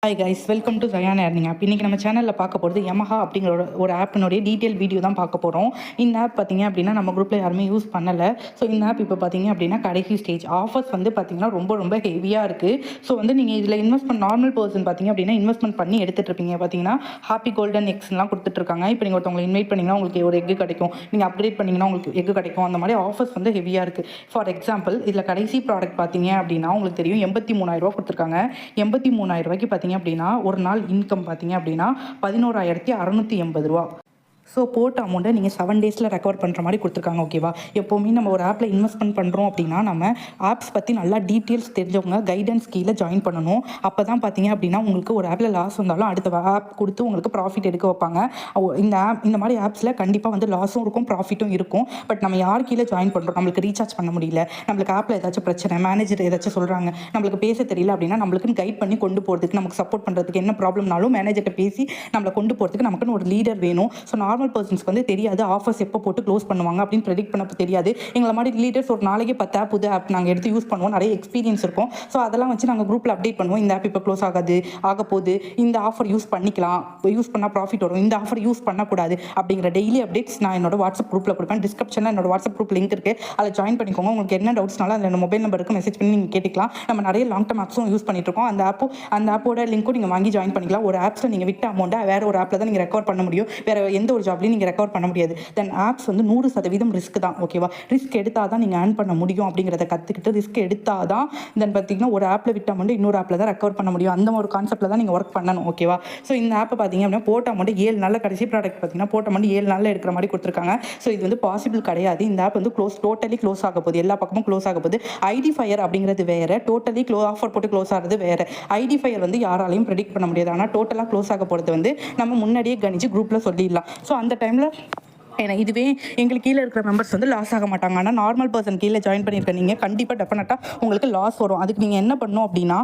Hi guys, welcome to ஜயான் earning app. இன்றைக்கி நம்ம சேனலில் பார்க்க போகிறது யமஹா அப்படிங்கிற ஒரு ஆப்பினுடைய டீட்டெயில் வீடியோ தான் பார்க்க போகிறோம். இந்த ஆப் பார்த்திங்க அப்படின்னா நம்ம குரூப்பில் யாருமே யூஸ் பண்ணலை. ஸோ இந்த ஆப் இப்போ பார்த்திங்க அப்படின்னா கடைசி ஸ்டேஜ் ஆஃபர்ஸ் வந்து பார்த்திங்கன்னா ரொம்ப ஹெவியாக இருக்குது. ஸோ வந்து நீங்கள் இதில் இன்வெஸ்ட்மெண்ட் நார்மல் பர்சன் பார்த்திங்க அப்படின்னா இன்வெஸ்ட்மெண்ட் பண்ணி எடுத்துகிட்டு இருப்பீங்க. பார்த்தீங்கன்னா ஹாப்பி கோல்டன் எக்ஸ்லாம் கொடுத்துட்ருக்காங்க. இப்போ நீங்கள் ஒருத்தவங்களை இன்வைட் பண்ணிங்கன்னா உங்களுக்கு ஒரு எக்கு கிடைக்கும், நீங்கள் அப்கிரேட் பண்ணிங்கன்னா உங்களுக்கு எக்கு கிடைக்கும். அந்த மாதிரி ஆஃபர்ஸ் வந்து ஹெவியாக இருக்குது. ஃபார் எக்ஸாம்பிள் இதில் கடைசி ப்ராடக்ட் பார்த்திங்க அப்படின்னா உங்களுக்கு தெரியும் 83,000 கொடுத்துருக்காங்க. 83,000 பார்த்திங்க அப்படின்னா ஒரு நாள் இன்கம் பார்த்தீங்க அப்படின்னா 11,680 ரூபா. ஸோ போட்ட அமௌண்ட்டை நீங்கள் 7 டேஸில் ரெக்கவர் பண்ணுற மாதிரி கொடுத்துருக்காங்க. ஓகேவா? எப்போவுமே நம்ம ஒரு ஆப்பில் இன்வெஸ்ட்மெண்ட் பண்ணுறோம் அப்படின்னா நம்ம ஆப்ஸ் பற்றி நல்லா டீட்டெயில்ஸ் தெரிஞ்சவங்க கைடன்ஸ் கீழே ஜாயின் பண்ணணும். அப்போ தான் பார்த்தீங்க அப்படின்னா உங்களுக்கு ஒரு ஆப்பில் லாஸ் வந்தாலும் அடுத்த ஆப் கொடுத்து உங்களுக்கு ப்ராஃபிட் எடுக்க வைப்பாங்க. இந்த மாதிரி ஆப்ஸில் கண்டிப்பாக வந்து லாஸும் இருக்கும், ப்ராஃபிட்டும் இருக்கும். பட் நம்ம யார் கீழே ஜாயின் பண்ணுறோம், நம்மளுக்கு ரீசார்ஜ் பண்ண முடியல, நம்மளுக்கு ஆப்பில் ஏதாச்சும் பிரச்சனை, மேனேஜர் ஏதாச்சும் சொல்கிறாங்க, நம்மளுக்கு பேச தெரியல அப்படின்னா நம்மளுக்குன்னு கைட் பண்ணி கொண்டு போகிறதுக்கு, நமக்கு சப்போர்ட் பண்ணுறதுக்கு என்ன ப்ராப்ளம்னாலும் மேனேஜர்கிட்ட பேசி நம்மளை கொண்டு போகிறதுக்கு நமக்குன்னு ஒரு லீடர் வேணும். ஸோ நார்மல் பர்சன்ஸ்க்கு வந்து தெரியாது ஆஃபர்ஸ் எப்போ போட்டு க்ளோஸ் பண்ணுவாங்க அப்படின்னு ப்ரெடிக்ட் பண்ண தெரியாது. எங்களை மாதிரி லீடர்ஸ் ஒரு நாளைக்கு 10 ஆப் புது ஆப் நாங்கள் எடுத்து யூஸ் பண்ணுவோம், நிறைய எக்ஸ்பீரியன்ஸ் இருக்கும். ஸோ அதெல்லாம் வச்சு நாங்கள் குரூப்பில் அப்டேட் பண்ணுவோம். இந்த ஆப் இப்போ க்ளோஸ் ஆக போகுது, இந்த ஆஃபர் யூஸ் பண்ணிக்கலாம், யூஸ் பண்ணால் ப்ராஃபிட் வரும், இந்த ஆஃபர் யூஸ் பண்ணக்கூடாது அப்படிங்கிற டெய்லி அப்டேட்ஸ் நான் என்னோட வாட்ஸ்அப் குரூப்பில் கொடுப்பேன். டிஸ்கிரிப்ஷனில் என்னோட வாட்ஸ்அப் குரூப் லிங்க் இருக்குது, அதில் ஜாயின் பண்ணிக்கோங்க. உங்களுக்கு என்ன டவுட்ஸ்னாலும் அதில் மொபைல் நம்பருக்கு மெசேஜ் பண்ணி நீங்கள் கேட்டுக்கலாம். நம்ம நிறைய லாங் டர்ம் ஆப்ஸும் யூஸ் பண்ணிட்டு இருக்கோம். அந்த ஆப்போட லிங்க்கும் நீங்கள் வாங்கி ஜாயின் பண்ணிக்கலாம். ஒரு ஆப்ஸில் நீங்கள் விட்ட அமௌண்ட்டை வேறு ஒரு ஆப்பில் தான் நீங்கள் ரெக்கவர் பண்ண முடியும். வேறு எந்த ஒரு ஜாப்லையும் நீங்கள் ரெக்கவர் பண்ண முடியாது. தென் ஆப்ஸ் வந்து 100% ரிஸ்க் தான். ஓகேவா? ரிஸ்க் எடுத்தால் தான் நீங்கள் ஏர்ன் பண்ண முடியும் அப்படிங்கிறத கற்றுக்கிட்டு ரிஸ்க் எடுத்தால் தான் தென் பார்த்தீங்கன்னா ஒரு ஆப்பில் விட்ட அமௌண்ட் இன்னொரு ஆப்பில் தான் ரெக்கவர் பண்ண முடியும். அந்த ஒரு கான்செப்ட்டில் தான் நீங்கள் ஒர்க் பண்ணணும். ஓகேவா? ஸோ இந்த ஆப்பை பார்த்தீங்க அப்படின்னா போட்ட அமௌண்ட் 7 நாளில் கடைசி ப்ராடக்ட் பார்த்தீங்கன்னா போட்ட அமௌண்ட் 7 நாளில் எடுக்கிற மாதிரி கொடுத்துருக்காங்க. ஸோ இது வந்து பாசிபிள் கிடையாது. இந்த ஆப் வந்து டோட்டலி க்ளோஸ் ஆக போகுது, எல்லா பக்கமும் க்ளோஸ் ஆக போகுது. ஐடி ஃபயர் அப்படிங்கிறது வேறு, டோட்டலி ஆஃபர் போட்டு க்ளோஸ் ஆகிறது வேறு. ஐடி ஃபயர் வந்து யாராலையும் ப்ரெடிக்ட் பண்ண முடியாது. ஆனால் டோட்டலாக க்ளோஸ் ஆக போகிறது வந்து நம்ம முன்னாடியே கணிச்சு குரூப்பில் சொல்லிடலாம். ஸோ அந்த டைமில் ஏன்னா இதுவே எங்களுக்கு கீழே இருக்கிற மெம்பர்ஸ் வந்து லாஸ் ஆக மாட்டாங்க. ஆனால் நார்மல் பர்சன் கீழே ஜாயின் பண்ணியிருக்க நீங்கள் கண்டிப்பாக டெஃபினட்டாக உங்களுக்கு லாஸ் வரும். அதுக்கு நீங்கள் என்ன பண்ணணும் அப்படின்னா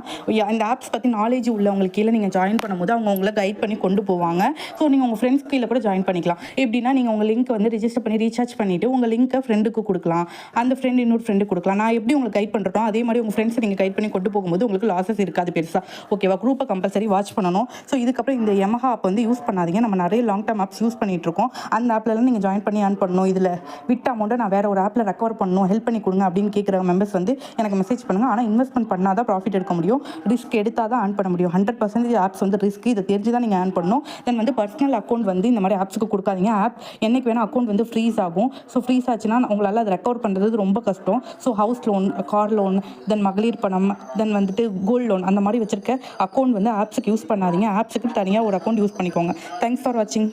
இந்த ஆப்ஸ் பற்றி நாலேஜ் உள்ளவங்களுக்கு கீழே நீங்கள் ஜாயின் பண்ணும்போது அவங்க உங்களை கைட் பண்ணி கொண்டு போவாங்க. ஸோ நீங்கள் உங்கள் ஃப்ரெண்ட்ஸ் கீழே கூட ஜாயின் பண்ணிக்கலாம். எப்படின்னா நீங்கள் உங்கள் லிங்க் வந்து ரிஜிஸ்டர் பண்ணி ரீசார்ஜ் பண்ணிவிட்டு உங்கள் லிங்க்கை ஃப்ரெண்டுக்கு கொடுக்கலாம், அந்த ஃப்ரெண்ட் இன்னொரு ஃப்ரெண்டுக்கு கொடுக்கலாம். நான் எப்படி உங்களுக்கு கைட் பண்ணுறோம் அதே மாதிரி உங்கள் ஃப்ரெண்ட்ஸை நீங்கள் கைட் பண்ணி கொண்டு போகும்போது உங்களுக்கு லாஸஸ் இருக்காது பெருசாக. ஓகேவா? குரூப்பை கம்பல்சரி வாட்ச் பண்ணணும். ஸோ இதுக்கப்புறம் இந்த யமஹா ஆப் வந்து யூஸ் பண்ணாதீங்க. நம்ம நிறைய லாங் டர்ம் ஆப்ஸ் யூஸ் பண்ணிட்டு இருக்கோம். அந்த ஆப்லலாம் நீங்கள் ஜாயின் பண்ணி ஏர்ன் பண்ணணும். இதில் விட்ட அமௌண்ட்டை நான் வேறு ஒரு ஆப்பில் ரெக்கவர் பண்ணணும், ஹெல்ப் பண்ணி கொடுங்க அப்படின்னு கேட்குற மெம்பர்ஸ் வந்து எனக்கு மெசேஜ் பண்ணுங்கள். ஆனால் இன்வெஸ்ட்மெண்ட் பண்ணால் தான் ப்ராஃபிட் எடுக்க முடியும், ரிஸ்க் எடுத்தால் தான் ஏர்ன் பண்ண முடியும். 100% ஆப்ஸ் வந்து ரிஸ்க், இதை தெரிஞ்சு தான் நீங்கள் ஏர்ன் பண்ணணும். தென் வந்து பர்சனல் அக்கௌண்ட் வந்து இந்த மாதிரி ஆப்ஸுக்கு கொடுக்காதீங்க. ஆப் என்னைக்கு வேணால் அக்கௌண்ட் வந்து ஃப்ரீஸ் ஆகும். ஸோ ஃப்ரீஸ் ஆச்சுன்னா உங்களால் அதை ரெக்கவர் பண்ணுறது ரொம்ப கஷ்டம். So house loan, car loan, then மகளிர் பணம், தென் வந்துட்டு கோல்டு லோன், அந்த மாதிரி வச்சிருக்க அக்கௌண்ட் வந்து ஆப்ஸுக்கு யூஸ் பண்ணாதீங்க. ஆப்ஸுக்கு தனியாக ஒரு அக்கௌண்ட் யூஸ் பண்ணிக்கோங்க. தேங்க்ஸ் ஃபார் வாட்சிங்.